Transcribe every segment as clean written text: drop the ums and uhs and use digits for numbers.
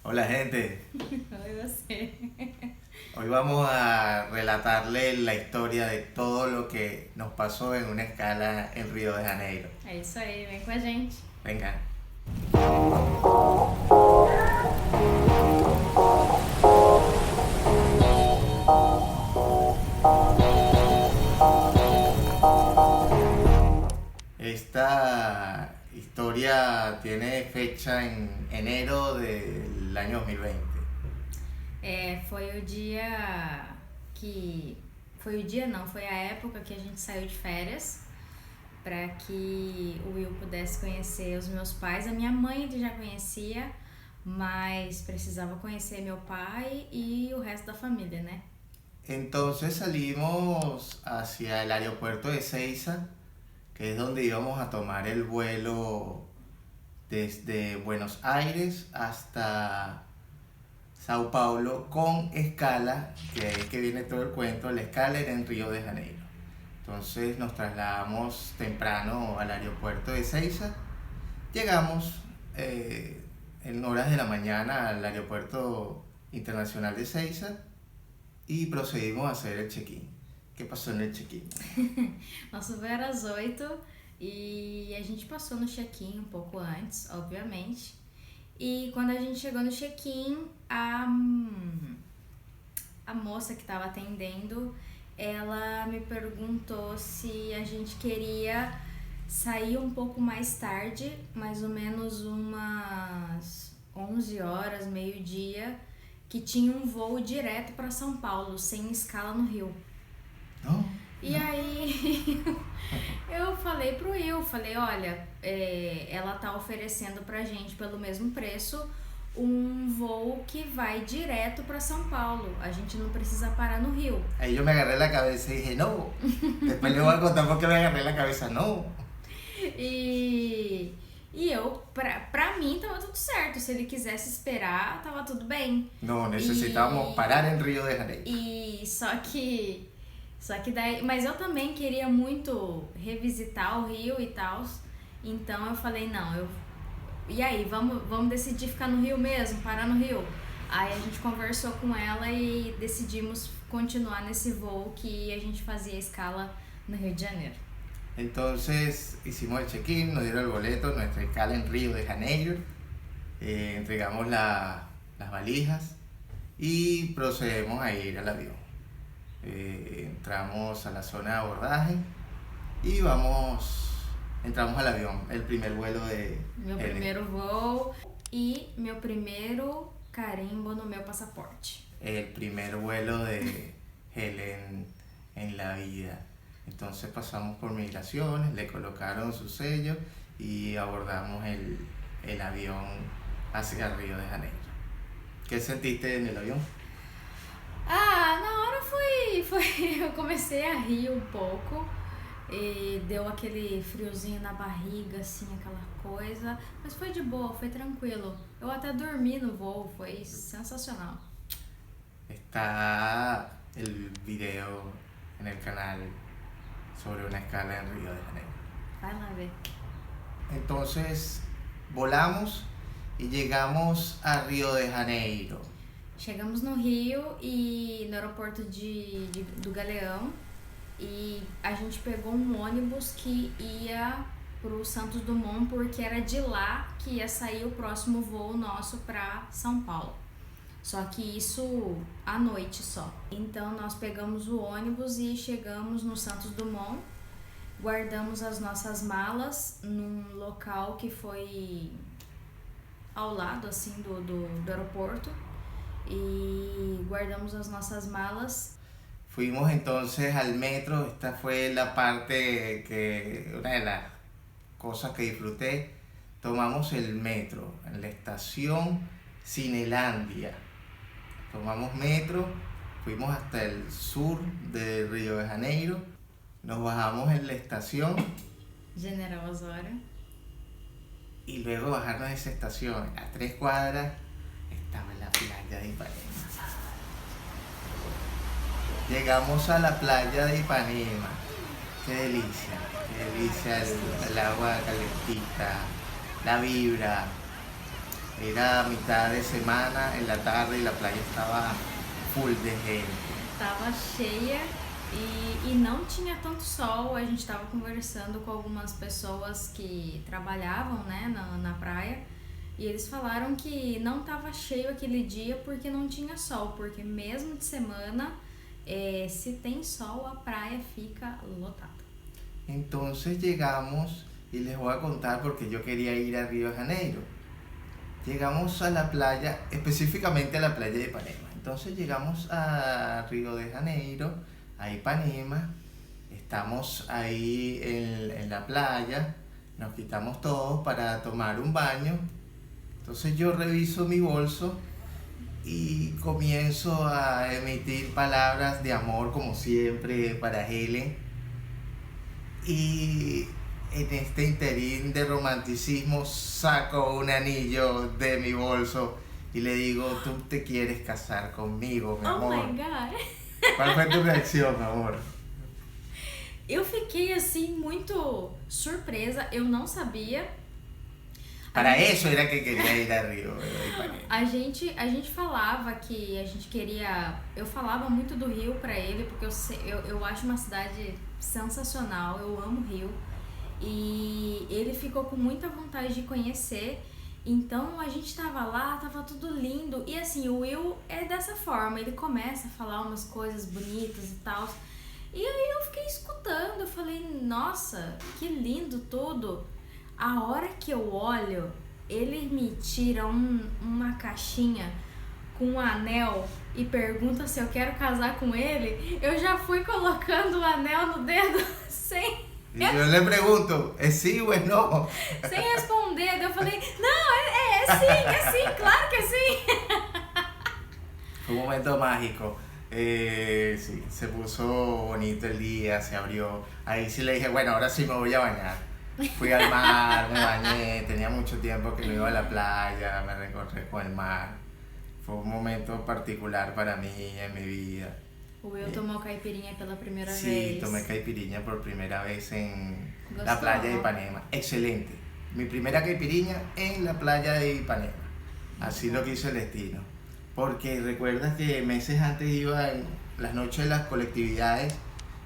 Hola gente, Hoy você. hoy vamos a relatarle la historia de todo lo que nos pasó en una escala en Río de Janeiro. É isso aí, vem com a gente. Venga. Esta historia tiene fecha en enero del año 2020. Foi o dia que. Foi o dia não, foi a época que a gente saiu de férias para que o Will pudesse conhecer os meus pais. A minha mãe ele já conhecia, mas precisava conhecer meu pai e o resto da família, né? Entonces salimos hacia el aeropuerto de Ezeiza, que es donde íbamos a tomar el vuelo desde Buenos Aires hasta Sao Paulo con escala, que es que viene todo el cuento. La escala era en Río de Janeiro. Entonces nos trasladamos temprano al aeropuerto de Ezeiza. Llegamos en horas de la mañana al aeropuerto internacional de Ezeiza y procedimos a hacer el check-in. ¿Qué pasó en el check-in? Nosso voo era às 8 e a gente passou no check-in um pouco antes, obviamente. E quando a gente chegou no check-in, a moça que estava atendendo, ela me perguntou se a gente queria sair um pouco mais tarde, mais ou menos umas 11 horas, meio-dia, que tinha um voo direto para São Paulo, sem escala no Rio. No, E aí eu falei pro Will, falei, olha, ela tá oferecendo pra gente pelo mesmo preço um voo que vai direto pra São Paulo. A gente não precisa parar no Rio. Ahí yo me agarré la cabeza y dije, no. Después le voy a contar por qué me agarré la cabeza, no. E eu, pra mim, tava tudo certo. Se ele quisesse esperar, tava tudo bem. No, necesitábamos parar en Río de Janeiro. E só que daí, mas eu também queria muito revisitar o Rio e tal. Então eu falei, não, e aí, vamos decidir ficar no Rio mesmo, parar no Rio? Aí a gente conversou com ela e decidimos continuar nesse voo que a gente fazia escala no Rio de Janeiro. Entonces hicimos el check-in, nos dieron el boleto, nuestra escala en Río de Janeiro, entregamos las valijas y procedemos a ir al avión. Entramos a la zona de abordaje y entramos al avión, el primer vuelo de Meu Helen. primeiro voo e meu primeiro carimbo no meu passaporte. El primer vuelo de Helen en la vida. Entonces pasamos por migraciones, le colocaron su sello y abordamos el avión hacia Río de Janeiro. ¿Qué sentiste en el avión? Ah, na hora eu comecei a rir um pouco e deu aquele friozinho na barriga, assim, aquela coisa, mas foi de boa, foi tranquilo. Eu até dormi no voo, foi sensacional. Está el video en el canal sobre una escala en Río de Janeiro. Vai lá ver. Entonces volamos y llegamos a Río de Janeiro. Chegamos no Rio e no aeroporto do Galeão e a gente pegou um ônibus que ia pro Santos Dumont porque era de lá que ia sair o próximo voo nosso para São Paulo. Só que isso à noite só. Então nós pegamos o ônibus e chegamos no Santos Dumont, guardamos as nossas malas num local que foi ao lado assim do aeroporto y guardamos las nuestras malas. Fuimos entonces al metro. Esta fue la parte una de las cosas que disfruté. Tomamos el metro en la estación Cinelandia. Tomamos metro, fuimos hasta el sur de Río de Janeiro, nos bajamos en la estación General Osório. Y luego bajarnos de esa estación a 3 cuadras estaba la playa de Ipanema. Llegamos a la playa de Ipanema. Qué delicia el agua calentita, la vibra. Era mitad de semana, en la tarde, y la playa estaba full de gente. Tava cheia e não tinha tanto sol. A gente estava conversando com algumas pessoas que trabalhavam, né, na praia. E eles falaram que não estava cheio aquele dia porque não tinha sol. Porque mesmo de semana, se tem sol, a praia fica lotada. Entonces llegamos, y les voy a contar porque yo quería ir a Río de Janeiro. Llegamos a la playa, específicamente a la playa de Ipanema. Entonces llegamos a Río de Janeiro, a Ipanema, estamos ahí en la playa, nos quitamos todos para tomar un baño. Entonces yo reviso mi bolso y comienzo a emitir palabras de amor como siempre para Helen. Y en este interín de romanticismo saco un anillo de mi bolso y le digo, tú te quieres casar conmigo, mi amor. Oh my God! ¿Cuál fue tu reacción, amor? Eu fiquei assim muito surpresa, eu não sabia. Para eso era que quería ir a Río de Ipanema. A gente falava que a gente queria. Eu falava muito do Rio pra ele, porque eu acho uma cidade sensacional, eu amo o Rio. E ele ficou com muita vontade de conhecer. Então a gente tava lá, tava tudo lindo. E assim, o Will é dessa forma, ele começa a falar umas coisas bonitas e tal. E aí eu fiquei escutando, eu falei, nossa, que lindo tudo. A hora que eu olho, ele me tira uma caixinha com um anel e pergunta se eu quero casar com ele. Eu já fui colocando o anel no dedo sem Y yo le pregunto, ¿es sí o es no? sem responder. Eu falei, não, é sim, claro que é sim. Fue un momento mágico. Sí, se puso bonito el día, se abrió. Ahí sí le dije, bueno, ahora sí me voy a bañar. Fui al mar, me bañé, tenía mucho tiempo que no iba a la playa, me recorrí con el mar. Fue un momento particular para mí en mi vida. O Will tomou caipirinha pela primeira Sí, vez. tomé caipirinha por primera vez en ¿Gustó? la playa de Ipanema. Excelente. Mi primera caipirinha en la playa de Ipanema. Así lo quiso el destino. Porque recuerdas que meses antes iba, en las noches de las colectividades,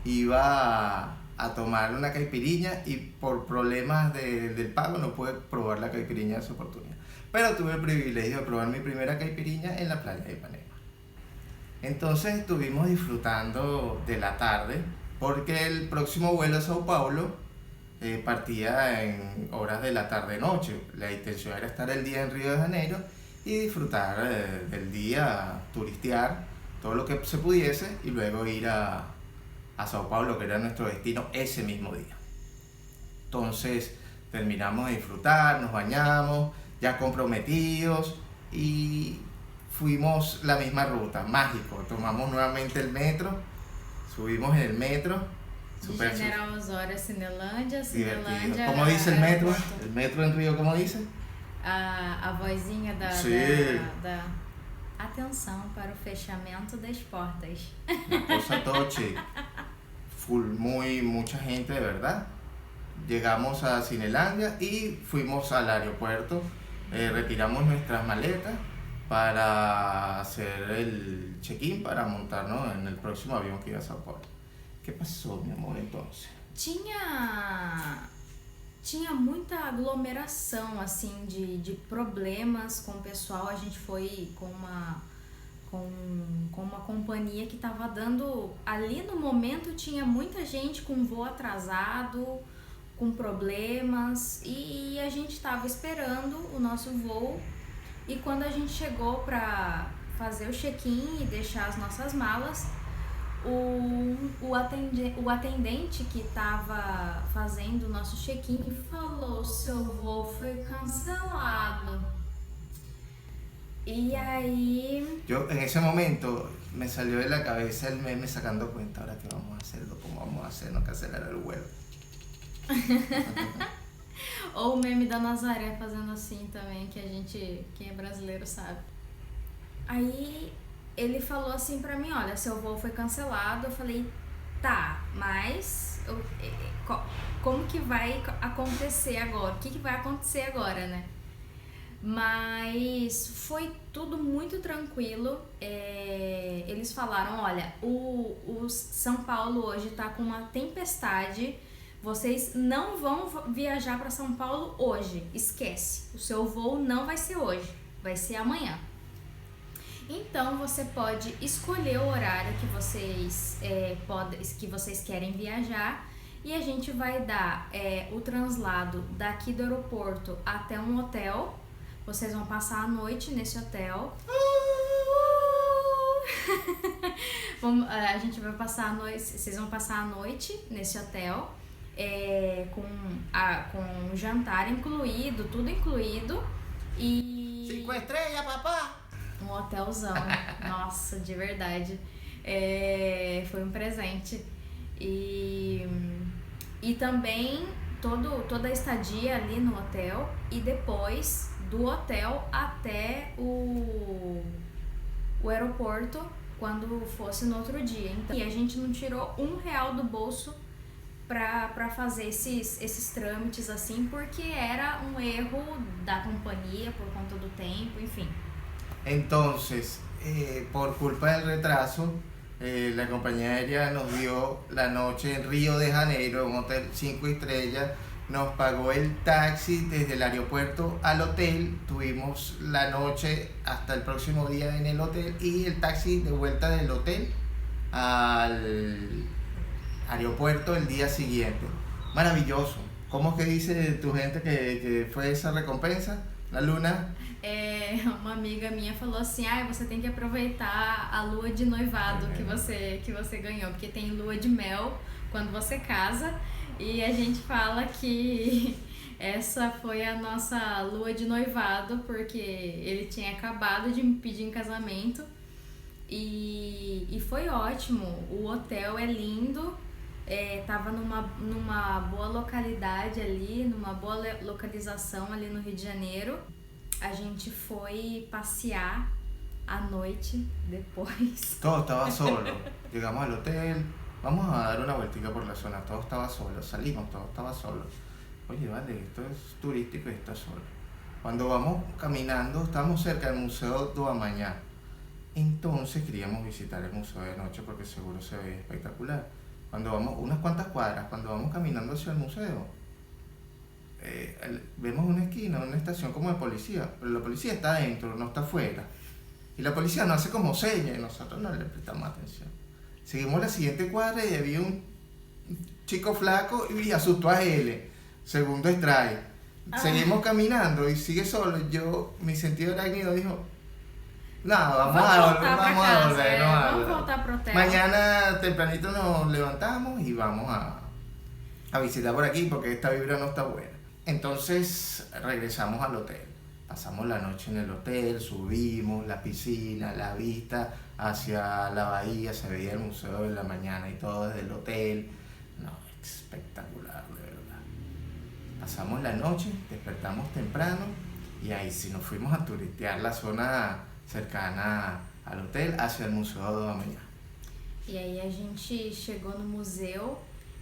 iba a tomar una caipirinha y por problemas del pago no pude probar la caipirinha de esa oportunidad. Pero tuve el privilegio de probar mi primera caipirinha en la playa de Ipanema. Entonces estuvimos disfrutando de la tarde porque el próximo vuelo a Sao Paulo partía en horas de la tarde-noche. La intención era estar el día en Río de Janeiro y disfrutar del día, turistear todo lo que se pudiese y luego ir a Sao Paulo, que era nuestro destino ese mismo día. Entonces terminamos de disfrutar, nos bañamos, ya comprometidos y fuimos la misma ruta, mágico. Tomamos nuevamente el metro, subimos en el metro. De General Osório a Cinelândia, Divertido. Cinelândia. ¿Cómo dice el metro? aeroporto. ¿El metro en Río cómo dice? A vozinha Sim. da atenção para o fechamento das portas. Una cosa toche. Full, mucha gente de verdad. Llegamos a Cinelandia y fuimos al aeropuerto. Retiramos nuestras maletas para hacer el check-in, para montarnos en el próximo avión que iba a Sao Paulo. ¿Qué pasó, mi amor, entonces? Tinha muita aglomeração, assim, de problemas com o pessoal. A gente foi com uma companhia que estava dando... Ali no momento tinha muita gente com voo atrasado, com problemas. E a gente estava esperando o nosso voo. E quando a gente chegou para fazer o check-in e deixar as nossas malas... O atendente que estava fazendo o nosso check-in falou, seu voo foi cancelado. Y ahí... Yo en ese momento me salió de la cabeza el meme sacando cuenta, ahora qué vamos a hacerlo, cómo vamos a hacernos cancelar el vuelo. Ou o meme da Nazaré fazendo assim também, que a gente, quem é brasileiro sabe. Aí... ele falou assim pra mim, olha, seu voo foi cancelado. Eu falei, tá, mas como que vai acontecer agora? O que vai acontecer agora, né? Mas foi tudo muito tranquilo. Eles falaram, olha, o São Paulo hoje tá com uma tempestade. Vocês não vão viajar para São Paulo hoje. Esquece. O seu voo não vai ser hoje. Vai ser amanhã. Então você pode escolher o horário que vocês querem viajar. E a gente vai dar o translado daqui do aeroporto até um hotel. Vocês vão passar a noite nesse hotel. A gente vai passar a noite. Vocês vão passar a noite nesse hotel. Com jantar incluído, tudo incluído. E 5 estrelas, papá! Um hotelzão. Nossa, de verdade. Foi um presente. E também toda a estadia ali no hotel. E depois do hotel até o aeroporto, quando fosse no outro dia. Então, e a gente não tirou R$1 do bolso pra fazer esses trâmites assim, porque era um erro da companhia por conta do tempo, enfim. Entonces, por culpa del retraso, la compañía aérea nos dio la noche en Río de Janeiro, un hotel 5 estrellas, nos pagó el taxi desde el aeropuerto al hotel, tuvimos la noche hasta el próximo día en el hotel y el taxi de vuelta del hotel al aeropuerto el día siguiente. Maravilloso. ¿Cómo es que dice tu gente que fue esa recompensa, la luna? Uma amiga minha falou assim, você tem que aproveitar a lua de noivado que você ganhou, porque tem lua de mel quando você casa, e a gente fala que essa foi a nossa lua de noivado, porque ele tinha acabado de me pedir em casamento, e foi ótimo. O hotel é lindo, tava numa boa localidade ali, numa boa localização ali no Rio de Janeiro. A gente foi passear à noite depois. Todo estaba solo. Llegamos al hotel, vamos a dar una vueltica por la zona, todo estaba solo. Salimos, todo estaba solo. Oye, vale, esto es turístico y está solo. Cuando vamos caminando, estamos cerca del Museo do Amanhã. Entonces queríamos visitar el museo de noche porque seguro se ve espectacular. Cuando vamos unas cuantas cuadras, cuando vamos caminando hacia el museo, vemos una esquina, una estación como de policía, pero la policía está adentro, no está afuera. Y la policía nos hace como señas y nosotros no le prestamos atención. Seguimos la siguiente cuadra y había un chico flaco y asustó a él. Segundo strike. Seguimos caminando y sigue solo. Mi sentido arácnido dijo, no, vamos a volver. Pro hotel. Mañana tempranito nos levantamos y vamos a visitar por aquí porque esta vibra no está buena. Entonces regresamos al hotel, pasamos la noche en el hotel, subimos la piscina, la vista hacia la bahía, se veía el Museo de la Mañana y todo desde el hotel. No, espectacular, de verdad. Pasamos la noche, despertamos temprano y ahí sí nos fuimos a turistear la zona cercana al hotel hacia el Museo do Amanhã. E aí a gente chegou no museu.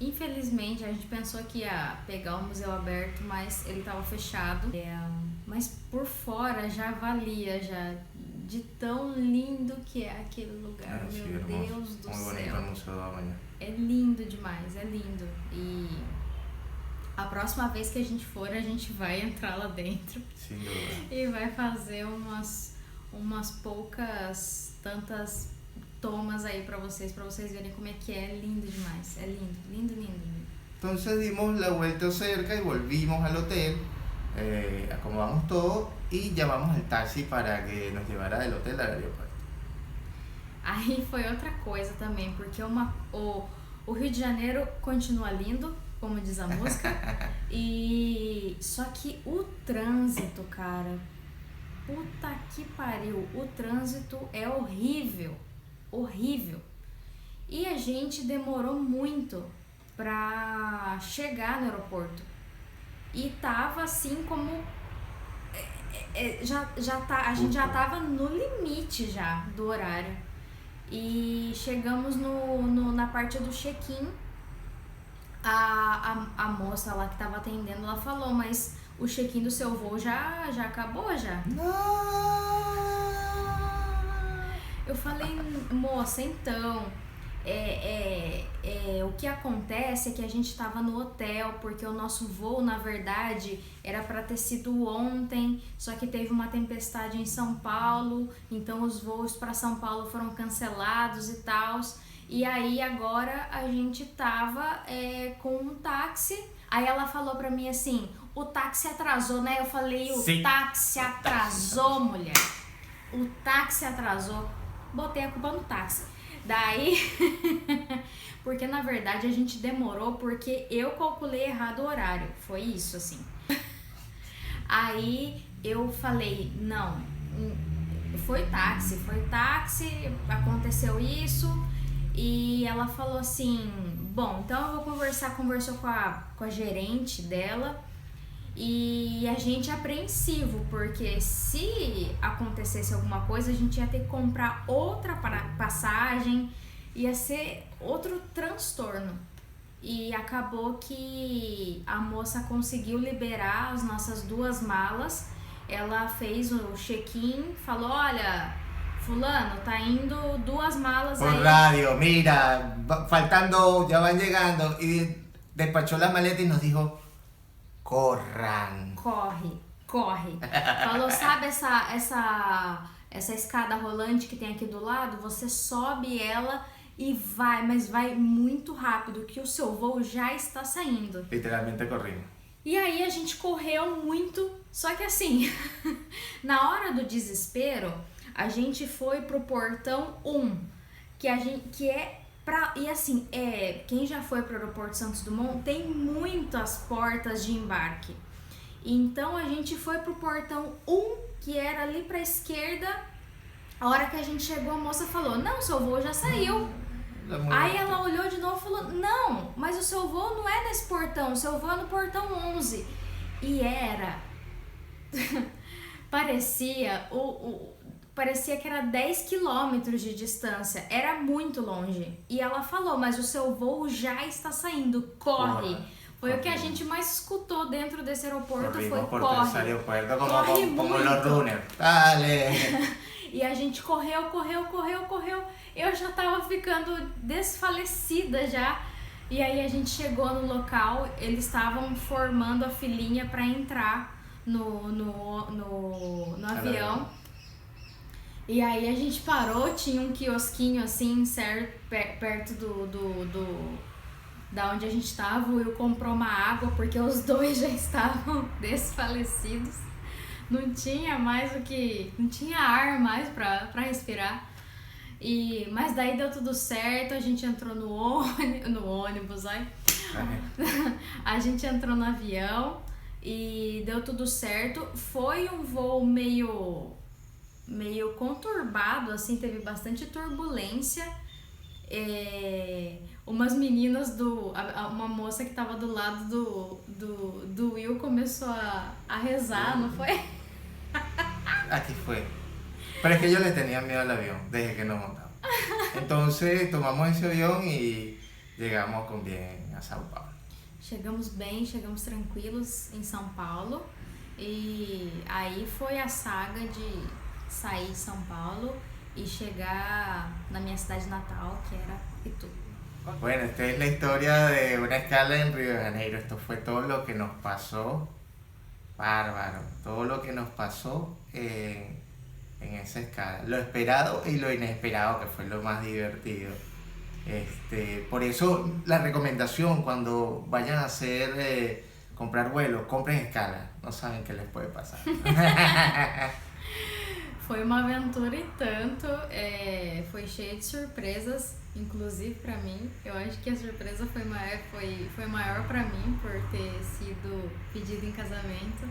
Infelizmente, a gente pensou que ia pegar o museu aberto, mas ele estava fechado. Mas por fora já valia, já de tão lindo que é aquele lugar. Meu Deus do céu. Museu do Amanhã. É lindo demais, é lindo. E a próxima vez que a gente for, a gente vai entrar lá dentro. Sem dúvida. E vai fazer umas poucas, tantas tomas aí pra vocês verem como é que é lindo demais. É lindo, lindo, lindo, lindo. Entonces dimos la vuelta cerca y volvimos al hotel, acomodamos todo y llamamos al taxi para que nos llevara del hotel al aeropuerto. Aí foi outra coisa também, porque o Rio de Janeiro continua lindo, como diz a música, e só que o trânsito, cara, puta que pariu, o trânsito é horrível. Horrível. E a gente demorou muito pra chegar no aeroporto. E tava assim como... a gente já tava no limite já do horário. E chegamos na parte do check-in. A moça lá que tava atendendo, ela falou, mas o check-in do seu voo já acabou já. Eu falei, moça, então, o que acontece é que a gente estava no hotel, porque o nosso voo, na verdade, era para ter sido ontem, só que teve uma tempestade em São Paulo, então os voos para São Paulo foram cancelados e tal. E aí agora a gente tava com um táxi, aí ela falou pra mim assim, o táxi atrasou, né? Eu falei, táxi atrasou, mulher. O táxi atrasou. Botei a culpa no táxi. Daí, porque na verdade a gente demorou porque eu calculei errado o horário. Foi isso, assim. Aí eu falei, não, foi táxi, aconteceu isso. E ela falou assim, bom, então eu vou conversou com a gerente dela. E a gente é apreensivo, porque se acontecesse alguma coisa, a gente ia ter que comprar outra passagem, ia ser outro transtorno. E acabou que a moça conseguiu liberar as nossas 2 malas, ela fez o check-in, falou, olha, fulano, tá indo 2 malas por aí. Por radio, mira, faltando, ya van llegando, y despachó las maletas y nos dijo, corran. Corre. Falou, sabe essa escada rolante que tem aqui do lado? Você sobe ela e vai, mas vai muito rápido, que o seu voo já está saindo. Literalmente corrimos. E aí a gente correu muito, só que assim, na hora do desespero, a gente foi pro portão 1, que é pra, e assim, quem já foi pro aeroporto Santos Dumont tem muitas portas de embarque. Então a gente foi pro portão 1, que era ali pra esquerda. A hora que a gente chegou, a moça falou, não, seu voo já saiu. Aí ela olhou de novo e falou, não, mas o seu voo não é nesse portão, o seu voo é no portão 11. E era... parecia que era 10 quilômetros de distância, era muito longe. E ela falou, mas o seu voo já está saindo, corre. Foi o que a gente mais escutou dentro desse aeroporto, foi corre. Corre muito. Los runners. Dale. E a gente correu. Eu já tava ficando desfalecida já. E aí a gente chegou no local, eles estavam formando a filinha para entrar no avião. E aí a gente parou, tinha um quiosquinho assim, perto da onde a gente tava. O Will comprou uma água porque os dois já estavam desfalecidos. Não tinha ar mais pra respirar. Mas daí deu tudo certo, a gente entrou no ônibus, a gente entrou no avião e deu tudo certo. Foi um voo meio conturbado, assim, teve bastante turbulência. Umas meninas uma moça que tava do lado do Will começou a rezar, ¿no fue? Aquí fue. Pero es que yo le tenía miedo al avión desde que nos montamos. Entonces tomamos ese avión y llegamos con bien a São Paulo. Chegamos bem, chegamos tranquilos em São Paulo. E aí foi a saga de sair de São Paulo y llegar a mi ciudad natal, que era Itu. Bueno, esta es la historia de una escala en Río de Janeiro. Esto fue todo lo que nos pasó, bárbaro, todo lo que nos pasó en esa escala. Lo esperado y lo inesperado, que fue lo más divertido. Por eso la recomendación cuando vayan a comprar vuelos, compren escala. No saben qué les puede pasar. Foi uma aventura e tanto, foi cheia de surpresas, inclusive pra mim. Eu acho que a surpresa foi maior pra mim por ter sido pedido em casamento.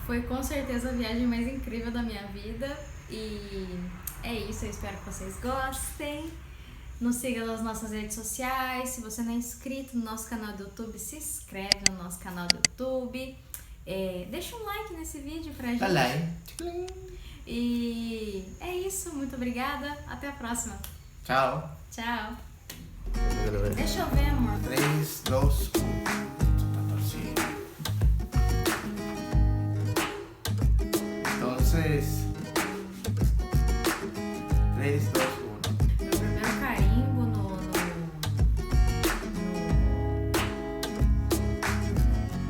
Foi com certeza a viagem mais incrível da minha vida e é isso, eu espero que vocês gostem. Nos siga nas nossas redes sociais. Se você não é inscrito no nosso canal do YouTube, se inscreve no nosso canal do YouTube. Deixa um like nesse vídeo pra gente. Dá like. E é isso, muito obrigada. Até a próxima. Tchau. Tchau. Deixa eu ver, amor. 3, 2, 1. Entonces, 3, 2, 1. Meu primeiro carimbo no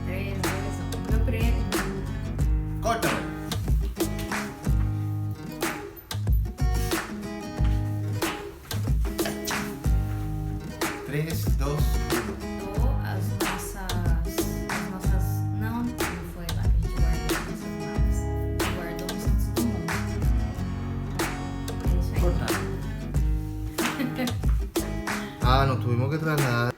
3, 2, 1. Meu prêmio. Córtalo. 3, 2, 1. As nossas. Não foi lá que a gente guardou as nossas malas. A gente guardou no Santos Dumont. É isso aí. Cortado. Ah, no tuvimos que trasladar.